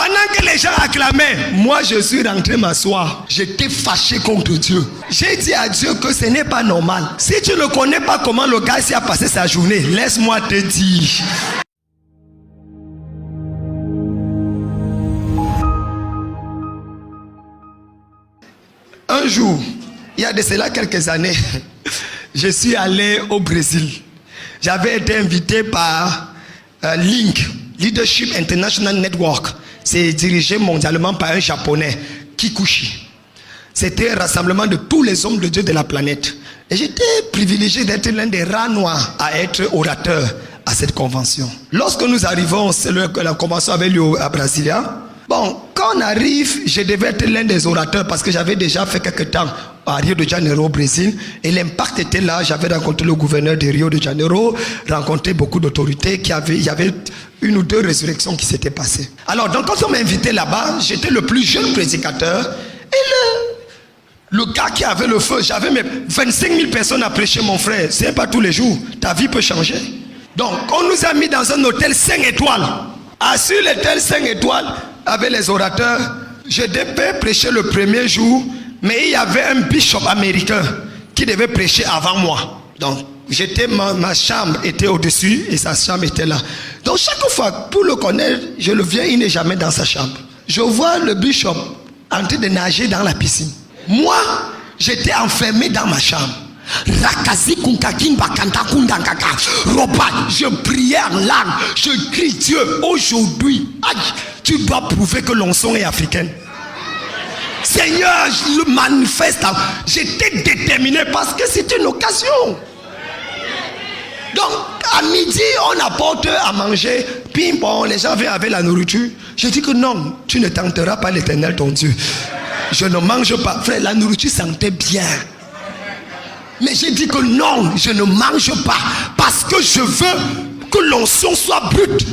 Pendant que les gens acclamaient, moi je suis rentré m'asseoir. J'étais fâché contre Dieu. J'ai dit à Dieu que ce n'est pas normal. Si tu ne connais pas comment le gars s'y a passé sa journée, laisse-moi te dire. Un jour, il y a de cela quelques années, je suis allé au Brésil. J'avais été invité par Link, Leadership International Network. C'est dirigé mondialement par un japonais, Kikuchi. C'était un rassemblement de tous les hommes de Dieu de la planète. Et j'étais privilégié d'être l'un des rares noirs à être orateur à cette convention. Lorsque nous arrivons, la convention avait lieu à Brasilia. Bon, quand on arrive, je devais être l'un des orateurs parce que j'avais déjà fait quelques temps à Rio de Janeiro au Brésil. Et l'impact était là. J'avais rencontré le gouverneur de Rio de Janeiro, rencontré beaucoup d'autorités il y avait une ou deux résurrections qui s'étaient passées. Alors, donc quand on m'a invité là-bas, j'étais le plus jeune prédicateur. Et le gars qui avait le feu, j'avais mes 25 000 personnes à prêcher, mon frère. Ce n'est pas tous les jours. Ta vie peut changer. Donc, on nous a mis dans un hôtel 5 étoiles. Sur l'hôtel 5 étoiles, avec les orateurs, je devais prêcher le premier jour, mais il y avait un bishop américain qui devait prêcher avant moi. Donc, ma chambre était au-dessus et sa chambre était là. Donc, chaque fois, pour le connaître, je le viens, il n'est jamais dans sa chambre. Je vois le bishop en train de nager dans la piscine. Moi, j'étais enfermé dans ma chambre. Je priais en langue. Je crie Dieu, aujourd'hui, tu dois prouver que l'onction est africaine. Seigneur, je le manifeste. J'étais déterminé parce que c'est une occasion. Donc, à midi, on apporte à manger. Pim, bon, les gens viennent avec la nourriture. Je dis que non, tu ne tenteras pas l'Éternel ton Dieu. Je ne mange pas. Frère, la nourriture sentait bien. Mais j'ai dit que non, je ne mange pas. Parce que je veux que l'onction soit brute.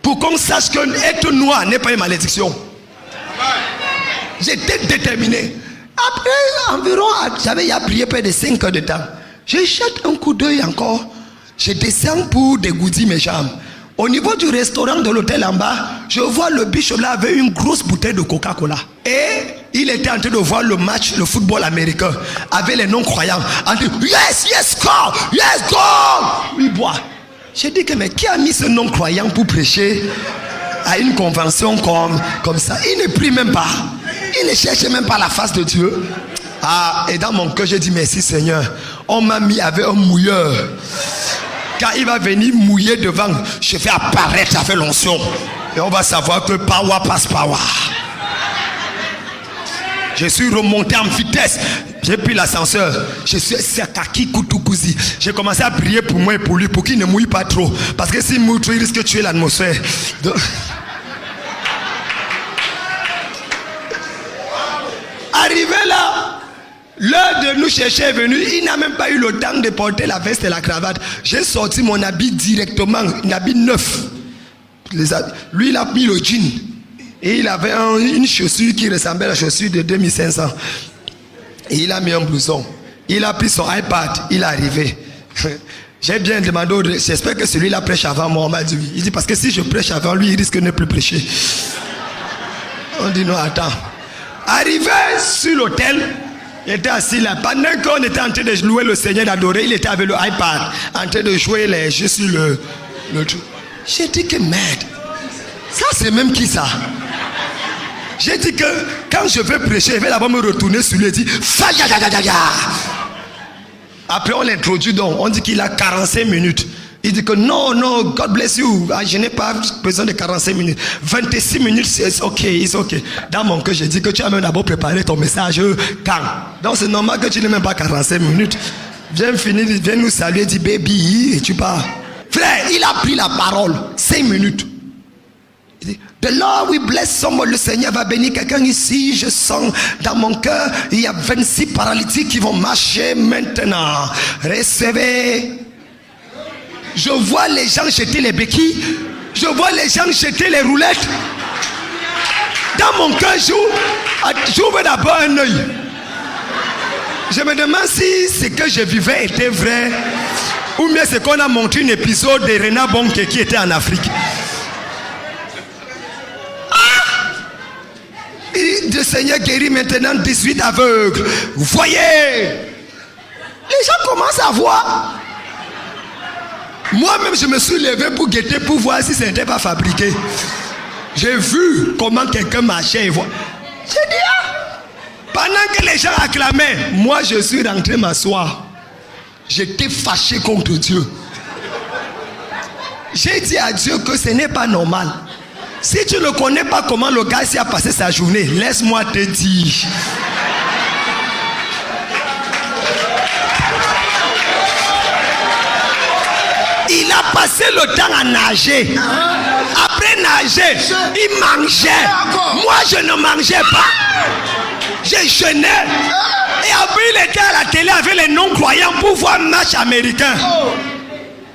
Pour qu'on sache que être noir n'est pas une malédiction. J'étais déterminé. Après, environ, j'avais prié près de 5 heures de temps. Je jette un coup d'œil encore. Je descends pour dégourdir mes jambes. Au niveau du restaurant de l'hôtel en bas, je vois le bishop là avec une grosse bouteille de Coca-Cola. Et il était en train de voir le match, le football américain, avec les non-croyants. En train de yes, yes, go, yes, go. Il boit. J'ai dit que mais qui a mis ce non-croyant pour prêcher à une convention comme ça? Il ne prie même pas. Il ne cherche même pas la face de Dieu. Et dans mon cœur, j'ai dit merci Seigneur. On m'a mis avec un mouilleur. Quand il va venir mouiller devant, je vais apparaître avec l'onction. Et on va savoir que power passe power. Je suis remonté en vitesse. J'ai pris l'ascenseur. Je suis Sakaki Koutoukouzi. J'ai commencé à prier pour moi et pour lui, pour qu'il ne mouille pas trop. Parce que s'il mouille trop, il risque de tuer l'atmosphère. Donc... Arrivé là, l'heure de nous chercher est venue. Il n'a même pas eu le temps de porter la veste et la cravate. J'ai sorti mon habit directement, un habit neuf. Lui, il a mis le jean. Et il avait une chaussure qui ressemblait à la chaussure de 2500. Et il a mis un blouson. Il a pris son iPad. Il est arrivé. J'ai bien demandé, j'espère que celui-là prêche avant moi. On m'a dit oui. Il dit parce que si je prêche avant lui, il risque de ne plus prêcher. On dit non, attends. Arrivé sur l'hôtel, il était assis là. Pendant qu'on était en train de louer le Seigneur, d'adorer, il était avec le iPad, en train de jouer les jeux sur le truc. J'ai dit que merde. Ça, c'est même qui ça? J'ai dit que quand je vais prêcher, il va d'abord me retourner sur lui et dire après, on l'introduit donc. On dit qu'il a 45 minutes. Il dit que non, God bless you. Je n'ai pas besoin de 45 minutes. 26 minutes, c'est ok, it's ok. Dans mon cœur, j'ai dit que tu as même d'abord préparé ton message quand. Donc c'est normal que tu n'aies même pas 45 minutes. Viens finir, viens nous saluer, dis baby, et tu pars. Frère, il a pris la parole. 5 minutes. Il dit, the Lord will bless someone. Le Seigneur va bénir quelqu'un ici. Je sens dans mon cœur, il y a 26 paralytiques qui vont marcher maintenant. Recevez. Je vois les gens jeter les béquilles. Je vois les gens jeter les roulettes. Dans mon cœur, j'ouvre d'abord un œil. Je me demande si ce que je vivais était vrai. Ou bien c'est qu'on a montré un épisode de Renard Bonke qui était en Afrique. le Seigneur guérit maintenant 18 aveugles. Vous voyez, les gens commencent à voir. Moi-même, je me suis levé pour guetter, pour voir si ce n'était pas fabriqué. J'ai vu comment quelqu'un marchait et voit. J'ai dit, ah! Pendant que les gens acclamaient, moi je suis rentré m'asseoir. J'étais fâché contre Dieu. J'ai dit à Dieu que ce n'est pas normal. Si tu ne connais pas comment le gars s'y a passé sa journée, laisse-moi te dire. Il a passé le temps à nager. Après nager, il mangeait. Moi, je ne mangeais pas. J'ai jeûné. Et après, il était à la télé avec les non-croyants pour voir un match américain.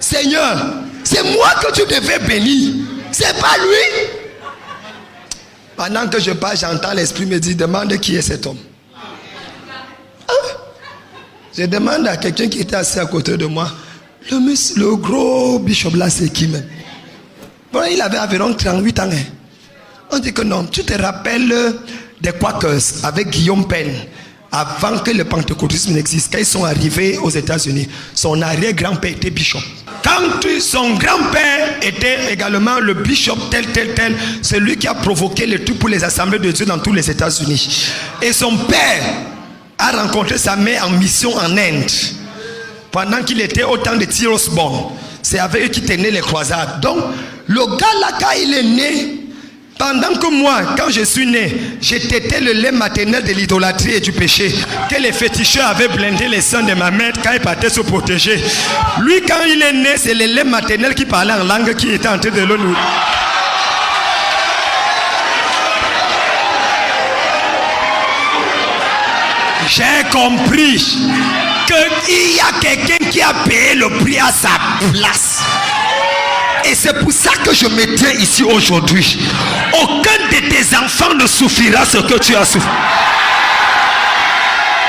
Seigneur, c'est moi que tu devais bénir. C'est pas lui. Pendant que je parle, j'entends l'esprit me dire, demande qui est cet homme. Je demande à quelqu'un qui était assis à côté de moi, le gros bishop là, c'est qui même? Bon, il avait environ 38 ans. On dit que non, tu te rappelles des Quakers avec Guillaume Penn, avant que le pentecôtisme n'existe, quand ils sont arrivés aux États-Unis, son arrière-grand-père était bishop. Quand son grand-père était également le bishop tel, celui qui a provoqué le tout pour les assemblées de Dieu dans tous les États-Unis. Et son père a rencontré sa mère en mission en Inde. Pendant qu'il était au temps de T. Osborne, c'est avec eux qui tenaient les croisades. Donc, le gars là, quand il est né, pendant que moi, quand je suis né, j'étais le lait maternel de l'idolâtrie et du péché, que les féticheurs avaient blindé les seins de ma mère quand ils partaient se protéger. Lui, quand il est né, c'est le lait maternel qui parlait en langue qui était en train de le nourrir. J'ai compris qu'il y a quelqu'un qui a payé le prix à sa place. Et c'est pour ça que je me tiens ici aujourd'hui. Aucun de tes enfants ne souffrira ce que tu as souffert.